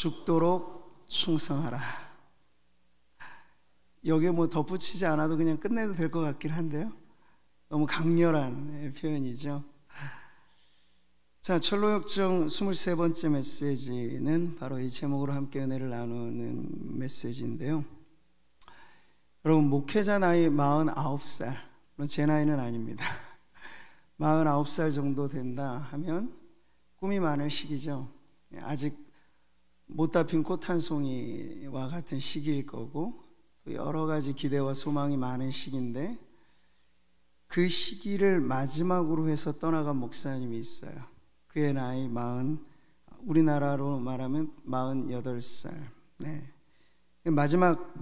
죽도록 충성하라. 여기에 뭐 덧붙이지 않아도 그냥 끝내도 될 것 같긴 한데요, 너무 강렬한 표현이죠. 자, 철로역정 23번째 메시지는 바로 이 제목으로 함께 은혜를 나누는 메시지인데요. 여러분, 목회자 나이 49살, 물론 제 나이는 아닙니다. 49살 정도 된다 하면 꿈이 많을 시기죠. 아직 못다 핀 꽃 한 송이와 같은 시기일 거고, 또 여러 가지 기대와 소망이 많은 시기인데, 그 시기를 마지막으로 해서 떠나간 목사님이 있어요. 그의 나이 우리나라로 말하면 48살. 네. 마지막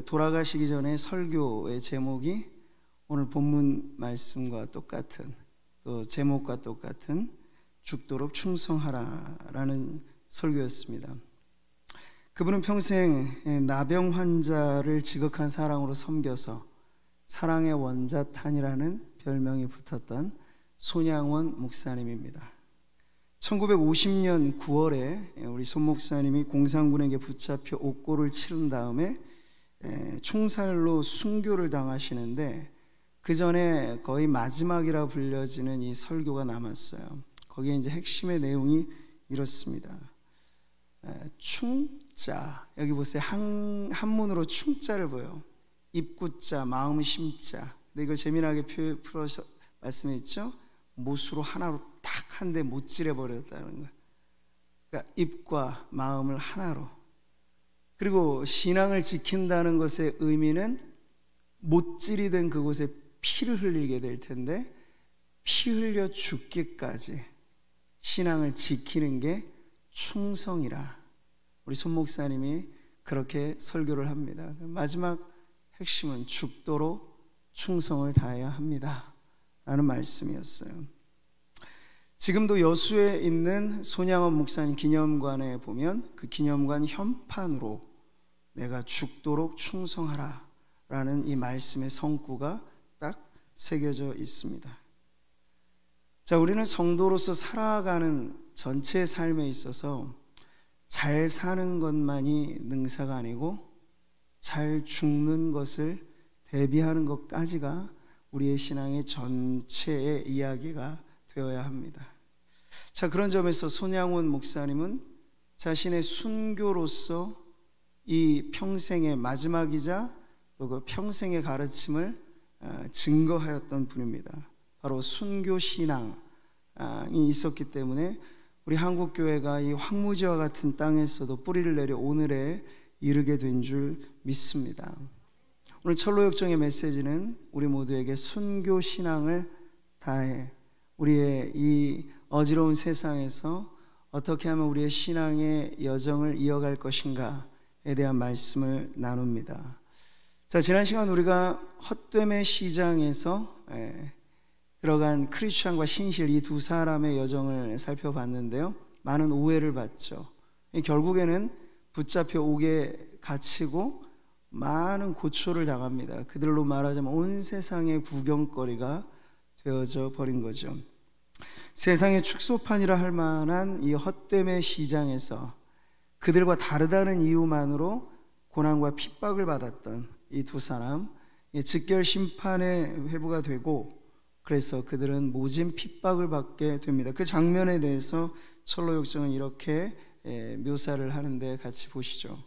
돌아가시기 전에 설교의 제목이 오늘 본문 말씀과 똑같은, 또 제목과 똑같은 죽도록 충성하라라는 설교였습니다. 그분은 평생 나병 환자를 지극한 사랑으로 섬겨서 사랑의 원자탄이라는 별명이 붙었던 손양원 목사님입니다. 1950년 9월에 우리 손 목사님이 공산군에게 붙잡혀 옥고를 치른 다음에 총살로 순교를 당하시는데, 그 전에 거의 마지막이라 불려지는 이 설교가 남았어요. 거기에 이제 핵심의 내용이 이렇습니다. 충자, 여기 보세요. 한문으로 충자를 보여요. 입구자, 마음 심자. 근데 이걸 재미나게 풀어서 말씀했죠. 못으로 하나로 딱 한 대 못질해 버렸다는 거예요. 그러니까 입과 마음을 하나로. 그리고 신앙을 지킨다는 것의 의미는 못질이 된 그곳에 피를 흘리게 될 텐데, 피 흘려 죽기까지 신앙을 지키는 게 충성이라. 우리 손 목사님이 그렇게 설교를 합니다. 마지막 핵심은 죽도록 충성을 다해야 합니다 라는 말씀이었어요. 지금도 여수에 있는 손양원 목사님 기념관에 보면 그 기념관 현판으로 내가 죽도록 충성하라 라는 이 말씀의 성구가 딱 새겨져 있습니다. 자, 우리는 성도로서 살아가는 전체 삶에 있어서 잘 사는 것만이 능사가 아니고 잘 죽는 것을 대비하는 것까지가 우리의 신앙의 전체의 이야기가 되어야 합니다. 자, 그런 점에서 손양원 목사님은 자신의 순교로서 이 평생의 마지막이자 또 그 평생의 가르침을 증거하였던 분입니다. 바로 순교신앙이 있었기 때문에 우리 한국교회가 이 황무지와 같은 땅에서도 뿌리를 내려 오늘에 이르게 된 줄 믿습니다. 오늘 철로역정의 메시지는 우리 모두에게 순교신앙을 다해 우리의 이 어지러운 세상에서 어떻게 하면 우리의 신앙의 여정을 이어갈 것인가에 대한 말씀을 나눕니다. 자, 지난 시간 우리가 헛됨의 시장에서 들어간 크리스찬과 신실, 이 두 사람의 여정을 살펴봤는데요, 많은 오해를 받죠. 결국에는 붙잡혀 옥에 갇히고 많은 고초를 당합니다. 그들로 말하자면 온 세상의 구경거리가 되어져 버린 거죠. 세상의 축소판이라 할 만한 이 헛됨의 시장에서 그들과 다르다는 이유만으로 고난과 핍박을 받았던 이 두 사람, 즉결 심판의 회부가 되고, 그래서 그들은 모진 핍박을 받게 됩니다. 그 장면에 대해서 철로역정은 이렇게 묘사를 하는데 같이 보시죠.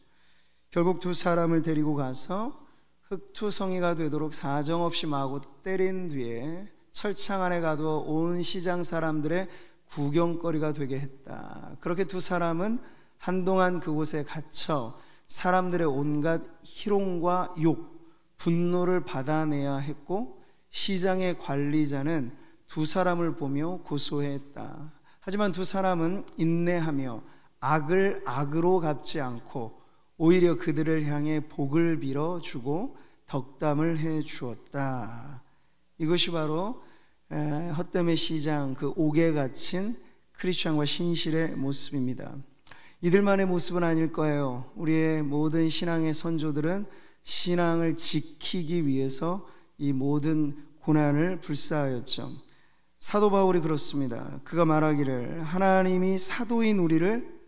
결국 두 사람을 데리고 가서 흙투성이가 되도록 사정없이 마구 때린 뒤에 철창 안에 가두어 온 시장 사람들의 구경거리가 되게 했다. 그렇게 두 사람은 한동안 그곳에 갇혀 사람들의 온갖 희롱과 욕, 분노를 받아내야 했고, 시장의 관리자는 두 사람을 보며 고소했다. 하지만 두 사람은 인내하며 악을 악으로 갚지 않고 오히려 그들을 향해 복을 빌어주고 덕담을 해주었다. 이것이 바로 헛됨의 시장, 그 옥에 갇힌 크리스찬과 신실의 모습입니다. 이들만의 모습은 아닐 거예요. 우리의 모든 신앙의 선조들은 신앙을 지키기 위해서 이 모든 고난을 불사하였죠. 사도 바울이 그렇습니다. 그가 말하기를 하나님이 사도인 우리를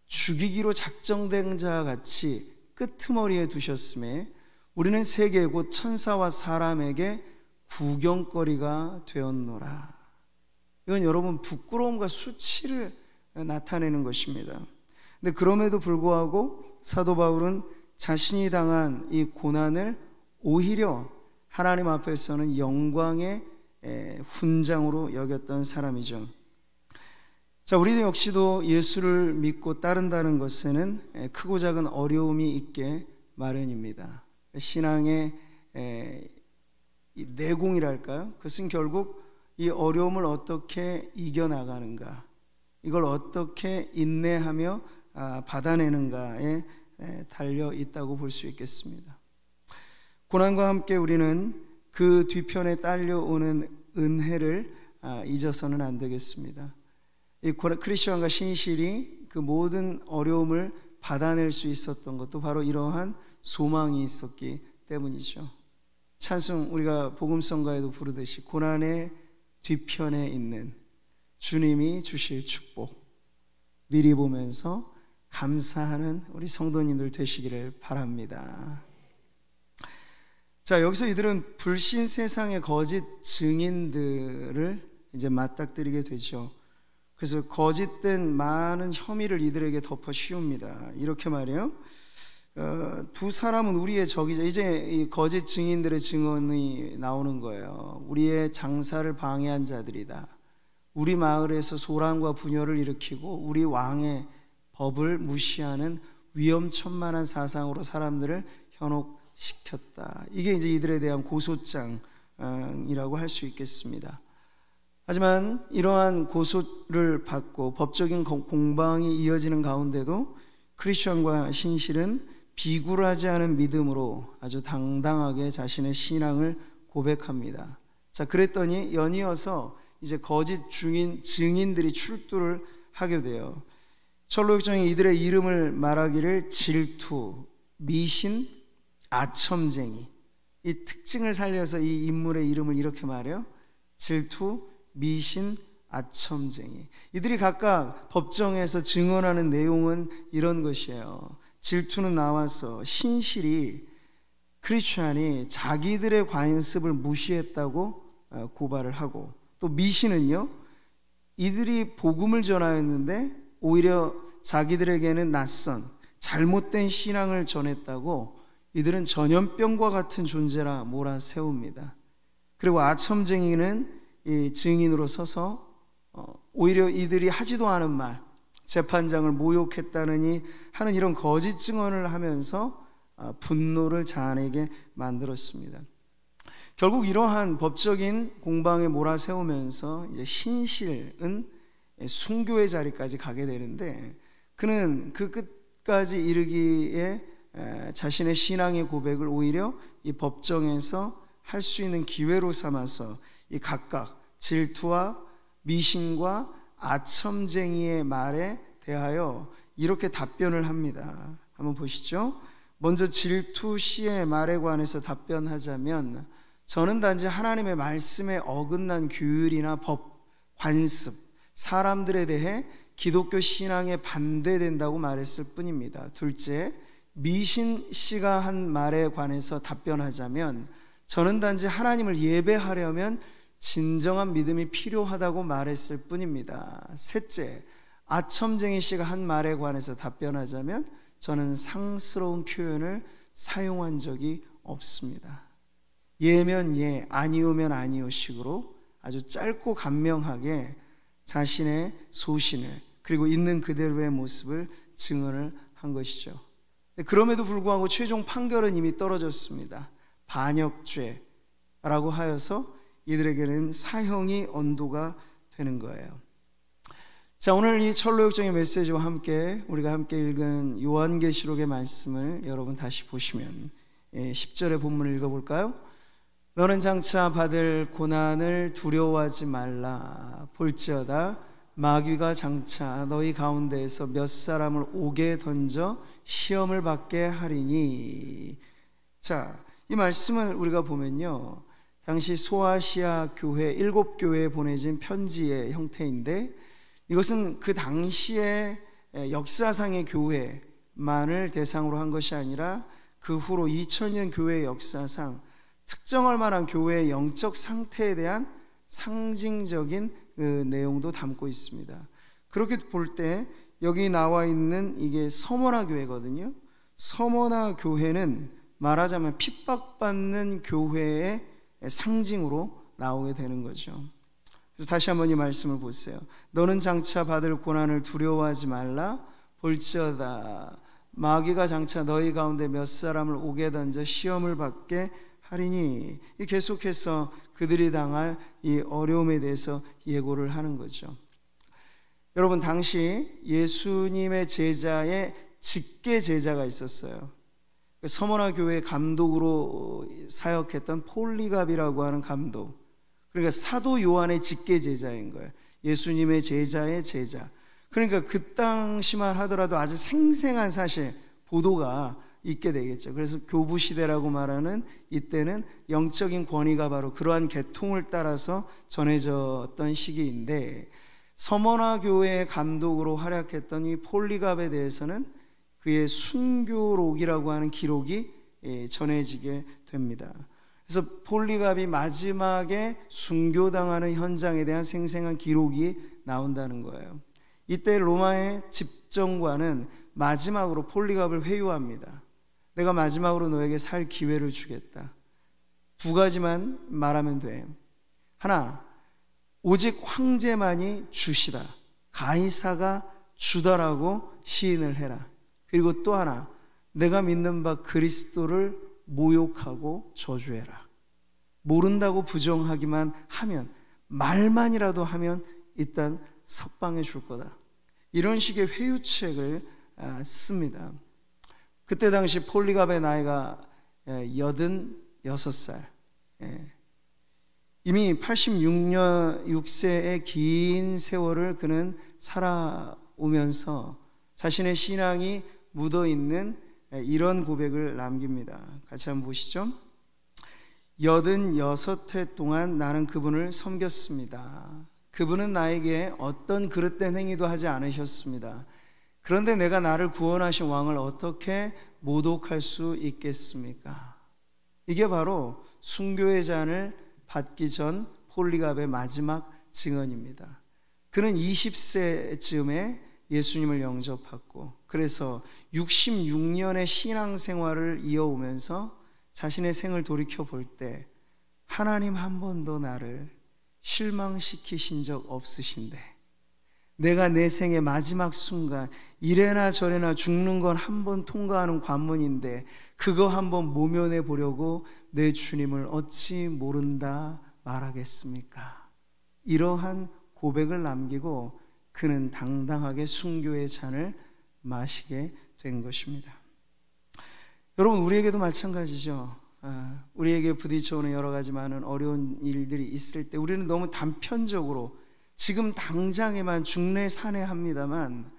죽이기로 작정된 자와 같이 끄트머리에 두셨음에 우리는 세계 곧 천사와 사람에게 구경거리가 되었노라. 이건 여러분 부끄러움과 수치를 나타내는 것입니다. 근데 그럼에도 불구하고 사도 바울은 자신이 당한 이 고난을 오히려 하나님 앞에서는 영광의 훈장으로 여겼던 사람이죠. 자, 우리 역시도 예수를 믿고 따른다는 것에는 크고 작은 어려움이 있게 마련입니다. 신앙의 내공이랄까요? 그것은 결국 이 어려움을 어떻게 이겨나가는가, 이걸 어떻게 인내하며 받아내는가에 달려 있다고 볼 수 있겠습니다. 고난과 함께 우리는 그 뒤편에 딸려오는 은혜를 잊어서는 안 되겠습니다. 이 크리스천과 신실이 그 모든 어려움을 받아낼 수 있었던 것도 바로 이러한 소망이 있었기 때문이죠. 찬송 우리가 복음성가에도 부르듯이 고난의 뒤편에 있는 주님이 주실 축복 미리 보면서 감사하는 우리 성도님들 되시기를 바랍니다. 자, 여기서 이들은 불신 세상의 거짓 증인들을 이제 맞닥뜨리게 되죠. 그래서 거짓된 많은 혐의를 이들에게 덮어 씌웁니다. 이렇게 말해요. 두 사람은 우리의 적이자. 이제 이 거짓 증인들의 증언이 나오는 거예요. 우리의 장사를 방해한 자들이다. 우리 마을에서 소란과 분열을 일으키고 우리 왕의 법을 무시하는 위험천만한 사상으로 사람들을 현혹시켰다. 이게 이제 이들에 대한 고소장이라고 할 수 있겠습니다. 하지만 이러한 고소를 받고 법적인 공방이 이어지는 가운데도 크리스천과 신실은 비굴하지 않은 믿음으로 아주 당당하게 자신의 신앙을 고백합니다. 자, 그랬더니 연이어서 이제 거짓 증인들이 출두를 하게 돼요. 철로역정이 이들의 이름을 말하기를 질투, 미신, 아첨쟁이, 이 특징을 살려서 이 인물의 이름을 이렇게 말해요. 질투, 미신, 아첨쟁이. 이들이 각각 법정에서 증언하는 내용은 이런 것이에요. 질투는 나와서 신실이 크리스천이 자기들의 관습을 무시했다고 고발을 하고, 또 미신은요, 이들이 복음을 전하였는데 오히려 자기들에게는 낯선 잘못된 신앙을 전했다고 이들은 전염병과 같은 존재라 몰아세웁니다. 그리고 아첨쟁이는 이 증인으로 서서 오히려 이들이 하지도 않은 말, 재판장을 모욕했다느니 하는 이런 거짓 증언을 하면서 분노를 자아내게 만들었습니다. 결국 이러한 법적인 공방에 몰아세우면서 이제 신실은 순교의 자리까지 가게 되는데, 그는 그 끝까지 이르기에 자신의 신앙의 고백을 오히려 이 법정에서 할 수 있는 기회로 삼아서 이 각각 질투와 미신과 아첨쟁이의 말에 대하여 이렇게 답변을 합니다. 한번 보시죠. 먼저 질투 씨의 말에 관해서 답변하자면, 저는 단지 하나님의 말씀에 어긋난 규율이나 법, 관습, 사람들에 대해 기독교 신앙에 반대된다고 말했을 뿐입니다. 둘째, 미신 씨가 한 말에 관해서 답변하자면, 저는 단지 하나님을 예배하려면 진정한 믿음이 필요하다고 말했을 뿐입니다. 셋째, 아첨쟁이 씨가 한 말에 관해서 답변하자면, 저는 상스러운 표현을 사용한 적이 없습니다. 예면 예, 아니오면 아니오 식으로 아주 짧고 간명하게 자신의 소신을, 그리고 있는 그대로의 모습을 증언을 한 것이죠. 그럼에도 불구하고 최종 판결은 이미 떨어졌습니다. 반역죄라고 하여서 이들에게는 사형이 언도가 되는 거예요. 자, 오늘 이 철로역정의 메시지와 함께 우리가 함께 읽은 요한계시록의 말씀을 여러분 다시 보시면 10절의 본문을 읽어볼까요? 너는 장차 받을 고난을 두려워하지 말라. 볼지어다 마귀가 장차 너희 가운데에서 몇 사람을 옥에 던져 시험을 받게 하리니. 자, 이 말씀을 우리가 보면요, 당시 소아시아 교회 7교회에 보내진 편지의 형태인데, 이것은 그 당시에 역사상의 교회만을 대상으로 한 것이 아니라 그 후로 2000년 교회의 역사상 특정할 만한 교회의 영적 상태에 대한 상징적인 그 내용도 담고 있습니다. 그렇게 볼 때 여기 나와 있는 이게 서머나 교회거든요. 서머나 교회는 말하자면 핍박받는 교회의 상징으로 나오게 되는 거죠. 그래서 다시 한번 이 말씀을 보세요. 너는 장차 받을 고난을 두려워하지 말라. 볼지어다 마귀가 장차 너희 가운데 몇 사람을 옥에 던져 시험을 받게 하리니, 계속해서 그들이 당할 이 어려움에 대해서 예고를 하는 거죠. 여러분, 당시 예수님의 제자의 직계 제자가 있었어요. 서머나 교회 감독으로 사역했던 폴리갑이라고 하는 감독, 그러니까 사도 요한의 직계 제자인 거예요. 예수님의 제자의 제자. 그러니까 그 당시만 하더라도 아주 생생한 사실, 보도가 있게 되겠죠. 그래서 교부시대라고 말하는 이때는 영적인 권위가 바로 그러한 계통을 따라서 전해졌던 시기인데, 서머나 교회의 감독으로 활약했던 이 폴리갑에 대해서는 그의 순교록이라고 하는 기록이 전해지게 됩니다. 그래서 폴리갑이 마지막에 순교당하는 현장에 대한 생생한 기록이 나온다는 거예요. 이때 로마의 집정관은 마지막으로 폴리갑을 회유합니다. 내가 마지막으로 너에게 살 기회를 주겠다. 두 가지만 말하면 돼. 하나, 오직 황제만이 주시다. 가이사가 주다라고 시인을 해라. 그리고 또 하나, 내가 믿는 바 그리스도를 모욕하고 저주해라. 모른다고 부정하기만 하면, 말만이라도 하면 일단 석방해 줄 거다. 이런 식의 회유책을 씁니다. 그때 당시 폴리갑의 나이가 86살, 이미 86세의 긴 세월을 그는 살아오면서 자신의 신앙이 묻어있는 이런 고백을 남깁니다. 같이 한번 보시죠. 86해 동안 나는 그분을 섬겼습니다. 그분은 나에게 어떤 그릇된 행위도 하지 않으셨습니다. 그런데 내가 나를 구원하신 왕을 어떻게 모독할 수 있겠습니까? 이게 바로 순교의 잔을 받기 전 폴리갑의 마지막 증언입니다. 그는 20세쯤에 예수님을 영접했고, 그래서 66년의 신앙생활을 이어오면서 자신의 생을 돌이켜 볼 때, 하나님 한 번도 나를 실망시키신 적 없으신데, 내가 내 생의 마지막 순간 이래나 저래나 죽는 건 한 번 통과하는 관문인데 그거 한번 모면해 보려고 내 주님을 어찌 모른다 말하겠습니까? 이러한 고백을 남기고 그는 당당하게 순교의 잔을 마시게 된 것입니다. 여러분, 우리에게도 마찬가지죠. 우리에게 부딪혀오는 여러 가지 많은 어려운 일들이 있을 때 우리는 너무 단편적으로 지금 당장에만 중내산해합니다만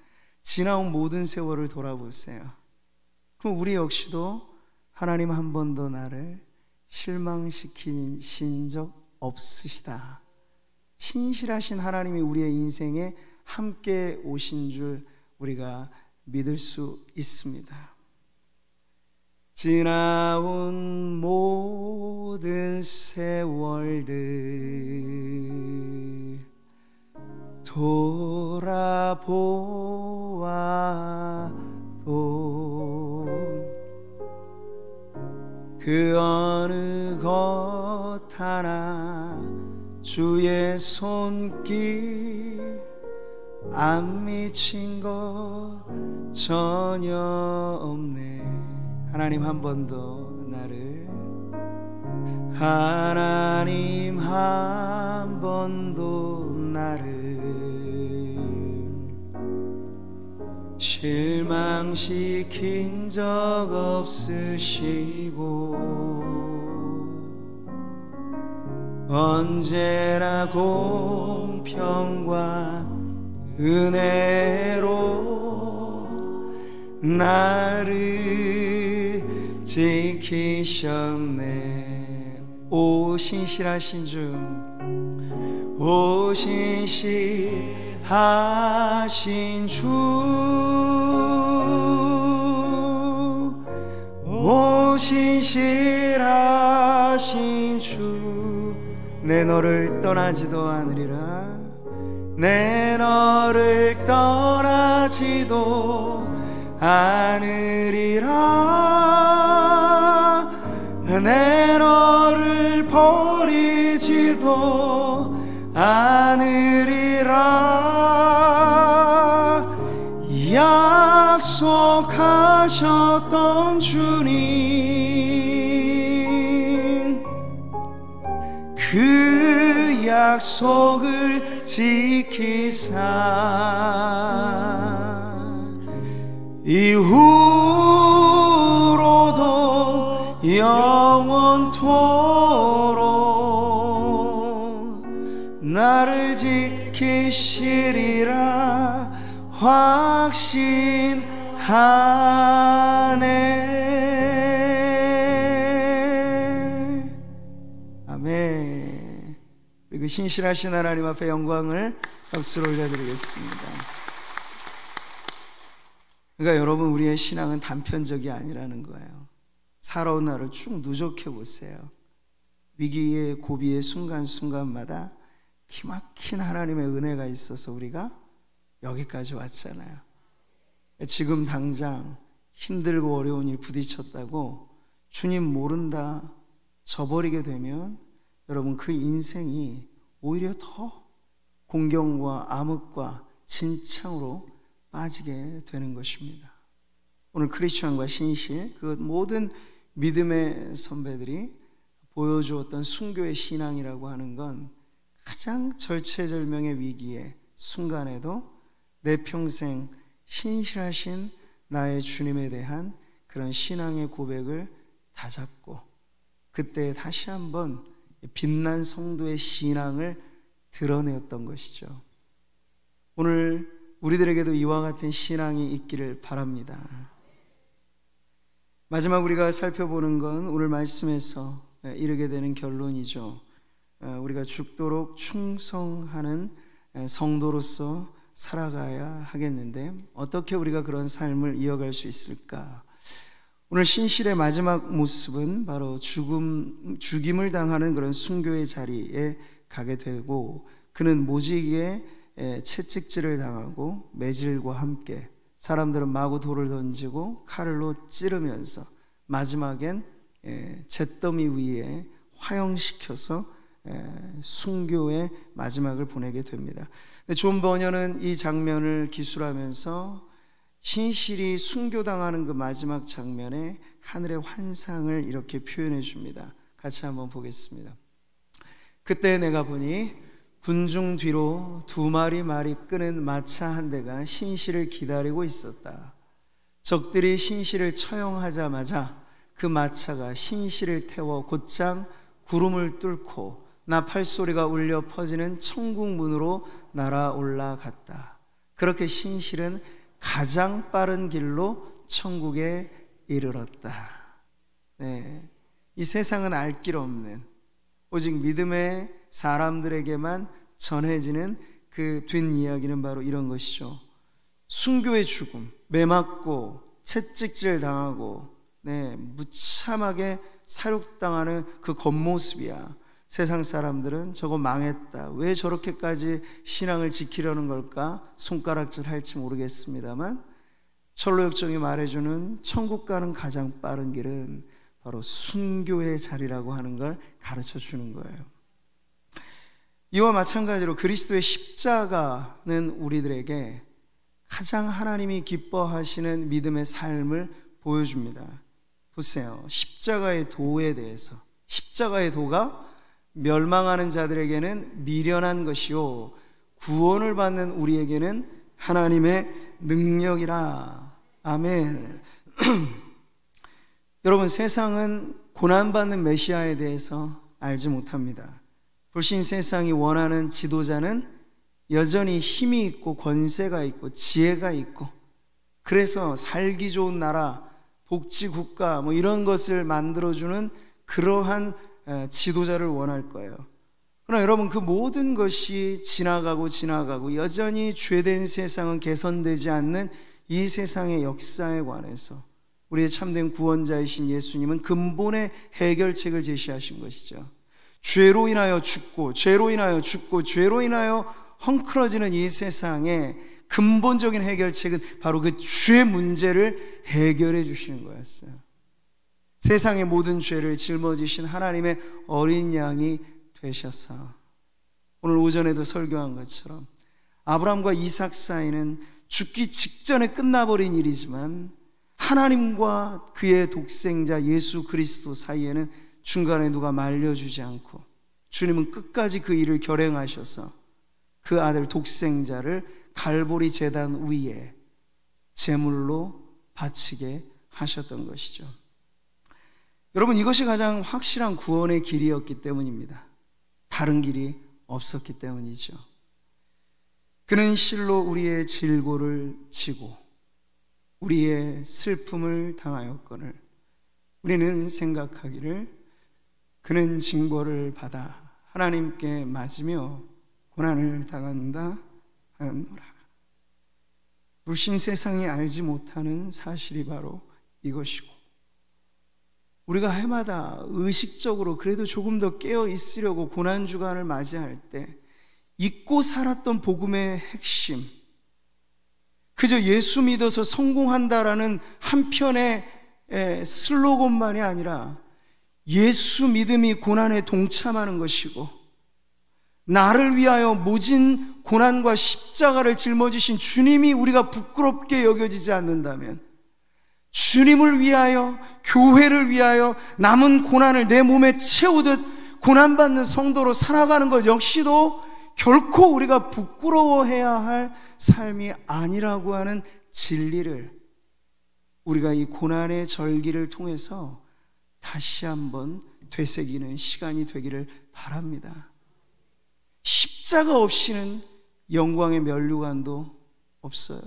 지나온 모든 세월을 돌아보세요. 그럼 우리 역시도 하나님 한 번도 나를 실망시키신 적 없으시다. 신실하신 하나님이 우리의 인생에 함께 오신 줄 우리가 믿을 수 있습니다. 지나온 모든 세월들 돌아보아도 그 어느 것 하나 주의 손길 안 미친 것 전혀 없네. 하나님 한 번도 나를, 하나님 한 번도 나를 실망시킨 적 없으시고 언제나 공평과 은혜로 나를 지키셨네. 오 신실하신 주, 오 신실하신 하신 주, 오 신실하신 주, 내 너를 떠나지도 않으리라. 내 너를 떠나지도 않으리라. 내 너를 버리지도 않으리라. 약속하셨던 주님, 그 약속을 지키사 이후로도 영원토록 나를 지키시리라 확신하네. 아멘. 그리고 신실하신 하나님 앞에 영광을 박수로 올려드리겠습니다. 그러니까 여러분, 우리의 신앙은 단편적이 아니라는 거예요. 살아온 날을 쭉 누적해 보세요. 위기의 고비의 순간순간마다 기막힌 하나님의 은혜가 있어서 우리가 여기까지 왔잖아요. 지금 당장 힘들고 어려운 일 부딪혔다고 주님 모른다 져버리게 되면 여러분, 그 인생이 오히려 더 공경과 암흑과 진창으로 빠지게 되는 것입니다. 오늘 크리스천과 신실, 그 모든 믿음의 선배들이 보여주었던 순교의 신앙이라고 하는 건 가장 절체절명의 위기의 순간에도 내 평생 신실하신 나의 주님에 대한 그런 신앙의 고백을 다잡고 그때 다시 한번 빛난 성도의 신앙을 드러내었던 것이죠. 오늘 우리들에게도 이와 같은 신앙이 있기를 바랍니다. 마지막 우리가 살펴보는 건 오늘 말씀에서 이르게 되는 결론이죠. 우리가 죽도록 충성하는 성도로서 살아가야 하겠는데 어떻게 우리가 그런 삶을 이어갈 수 있을까? 오늘 신실의 마지막 모습은 바로 죽임을 당하는 그런 순교의 자리에 가게 되고, 그는 모지기에 채찍질을 당하고 매질과 함께 사람들은 마구 돌을 던지고 칼로 찌르면서 마지막엔 잿더미 위에 화형시켜서 순교의 마지막을 보내게 됩니다. 존 버녀는 이 장면을 기술하면서 신실이 순교당하는 그 마지막 장면에 하늘의 환상을 이렇게 표현해 줍니다. 같이 한번 보겠습니다. 그때 내가 보니 군중 뒤로 2마리 말이 끄는 마차 한 대가 신실을 기다리고 있었다. 적들이 신실을 처형하자마자 그 마차가 신실을 태워 곧장 구름을 뚫고 나팔 소리가 울려 퍼지는 천국 문으로 날아 올라갔다. 그렇게 신실은 가장 빠른 길로 천국에 이르렀다. 네, 이 세상은 알 길 없는 오직 믿음의 사람들에게만 전해지는 그 뒷이야기는 바로 이런 것이죠. 순교의 죽음, 매맞고 채찍질 당하고 무참하게 사육당하는 그 겉모습이야. 세상 사람들은 저거 망했다, 왜 저렇게까지 신앙을 지키려는 걸까 손가락질 할지 모르겠습니다만, 철로역정이 말해주는 천국 가는 가장 빠른 길은 바로 순교의 자리라고 하는 걸 가르쳐 주는 거예요. 이와 마찬가지로 그리스도의 십자가는 우리들에게 가장 하나님이 기뻐하시는 믿음의 삶을 보여줍니다. 보세요. 십자가의 도에 대해서, 십자가의 도가 멸망하는 자들에게는 미련한 것이요 구원을 받는 우리에게는 하나님의 능력이라. 아멘. 여러분, 세상은 고난받는 메시아에 대해서 알지 못합니다. 불신 세상이 원하는 지도자는 여전히 힘이 있고 권세가 있고 지혜가 있고, 그래서 살기 좋은 나라, 복지국가 이런 것을 만들어주는 그러한 지도자를 원할 거예요. 그러나 여러분, 그 모든 것이 지나가고 여전히 죄된 세상은 개선되지 않는 이 세상의 역사에 관해서 우리의 참된 구원자이신 예수님은 근본의 해결책을 제시하신 것이죠. 죄로 인하여 죽고 죄로 인하여 헝클어지는 이 세상의 근본적인 해결책은 바로 그 죄 문제를 해결해 주시는 거였어요. 세상의 모든 죄를 짊어지신 하나님의 어린 양이 되셔서, 오늘 오전에도 설교한 것처럼 아브라함과 이삭 사이는 죽기 직전에 끝나버린 일이지만 하나님과 그의 독생자 예수 그리스도 사이에는 중간에 누가 말려주지 않고 주님은 끝까지 그 일을 결행하셔서 그 아들 독생자를 갈보리 제단 위에 제물로 바치게 하셨던 것이죠. 여러분, 이것이 가장 확실한 구원의 길이었기 때문입니다. 다른 길이 없었기 때문이죠. 그는 실로 우리의 질고를 지고 우리의 슬픔을 당하였거늘 우리는 생각하기를 그는 징벌을 받아 하나님께 맞으며 고난을 당한다 하였노라. 불신 세상이 알지 못하는 사실이 바로 이것이고, 우리가 해마다 의식적으로 그래도 조금 더 깨어 있으려고 고난주간을 맞이할 때 잊고 살았던 복음의 핵심, 그저 예수 믿어서 성공한다라는 한편의 슬로건만이 아니라 예수 믿음이 고난에 동참하는 것이고, 나를 위하여 모진 고난과 십자가를 짊어지신 주님이 우리가 부끄럽게 여겨지지 않는다면, 주님을 위하여, 교회를 위하여 남은 고난을 내 몸에 채우듯 고난받는 성도로 살아가는 것 역시도 결코 우리가 부끄러워해야 할 삶이 아니라고 하는 진리를 우리가 이 고난의 절기를 통해서 다시 한번 되새기는 시간이 되기를 바랍니다. 십자가 없이는 영광의 면류관도 없어요.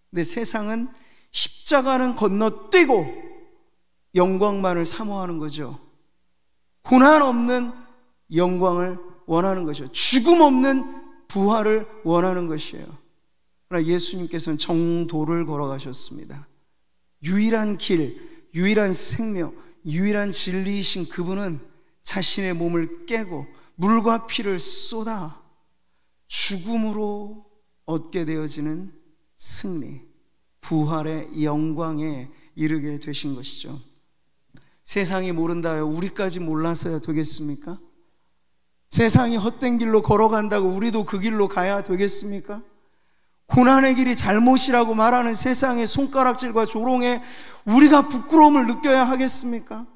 근데 세상은 십자가는 건너뛰고 영광만을 사모하는 거죠. 고난 없는 영광을 원하는 것이요, 죽음 없는 부활을 원하는 것이에요. 그러나 예수님께서는 정도를 걸어가셨습니다. 유일한 길, 유일한 생명, 유일한 진리이신 그분은 자신의 몸을 깨고 물과 피를 쏟아 죽음으로 얻게 되어지는 승리, 부활의 영광에 이르게 되신 것이죠. 세상이 모른다요, 우리까지 몰라서야 되겠습니까? 세상이 헛된 길로 걸어간다고 우리도 그 길로 가야 되겠습니까? 고난의 길이 잘못이라고 말하는 세상의 손가락질과 조롱에 우리가 부끄러움을 느껴야 하겠습니까?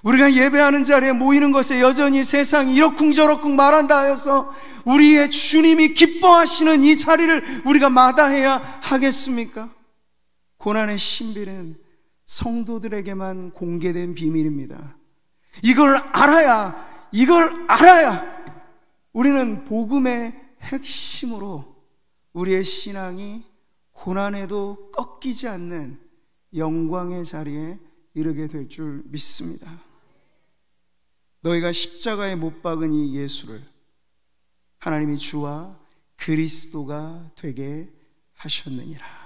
우리가 예배하는 자리에 모이는 것에 여전히 세상이 이러쿵저러쿵 말한다 하여서 우리의 주님이 기뻐하시는 이 자리를 우리가 마다해야 하겠습니까? 고난의 신비는 성도들에게만 공개된 비밀입니다. 이걸 알아야 우리는 복음의 핵심으로 우리의 신앙이 고난에도 꺾이지 않는 영광의 자리에 이르게 될 줄 믿습니다. 너희가 십자가에 못 박은 이 예수를 하나님이 주와 그리스도가 되게 하셨느니라.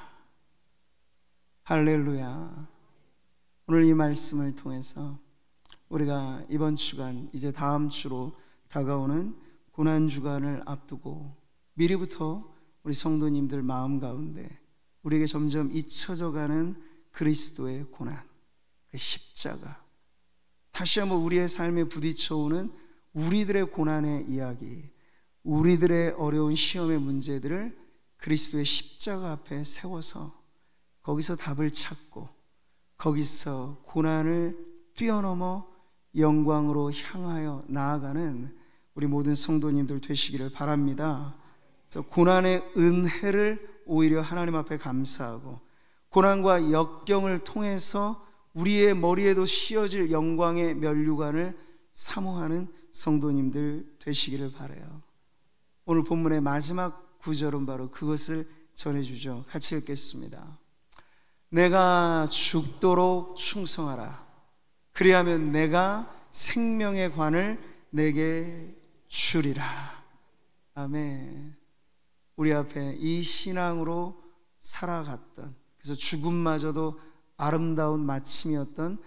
할렐루야. 오늘 이 말씀을 통해서 우리가 이번 주간, 이제 다음 주로 다가오는 고난주간을 앞두고 미리부터 우리 성도님들 마음 가운데 우리에게 점점 잊혀져가는 그리스도의 고난, 그 십자가, 다시 한번 우리의 삶에 부딪혀오는 우리들의 고난의 이야기, 우리들의 어려운 시험의 문제들을 그리스도의 십자가 앞에 세워서 거기서 답을 찾고 거기서 고난을 뛰어넘어 영광으로 향하여 나아가는 우리 모든 성도님들 되시기를 바랍니다. 그래서 고난의 은혜를 오히려 하나님 앞에 감사하고 고난과 역경을 통해서 우리의 머리에도 씌어질 영광의 면류관을 사모하는 성도님들 되시기를 바라요. 오늘 본문의 마지막 구절은 바로 그것을 전해주죠. 같이 읽겠습니다. 내가 죽도록 충성하라. 그리하면 내가 생명의 관을 내게 주리라. 아멘. 우리 앞에 이 신앙으로 살아갔던, 그래서 죽음마저도 아름다운 마침이었던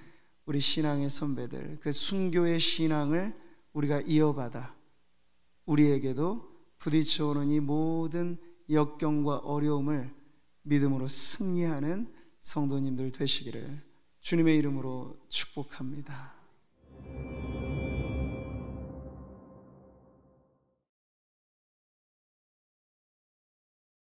우리 신앙의 선배들, 그 순교의 신앙을 우리가 이어받아 우리에게도 부딪혀오는 이 모든 역경과 어려움을 믿음으로 승리하는 성도님들 되시기를 주님의 이름으로 축복합니다.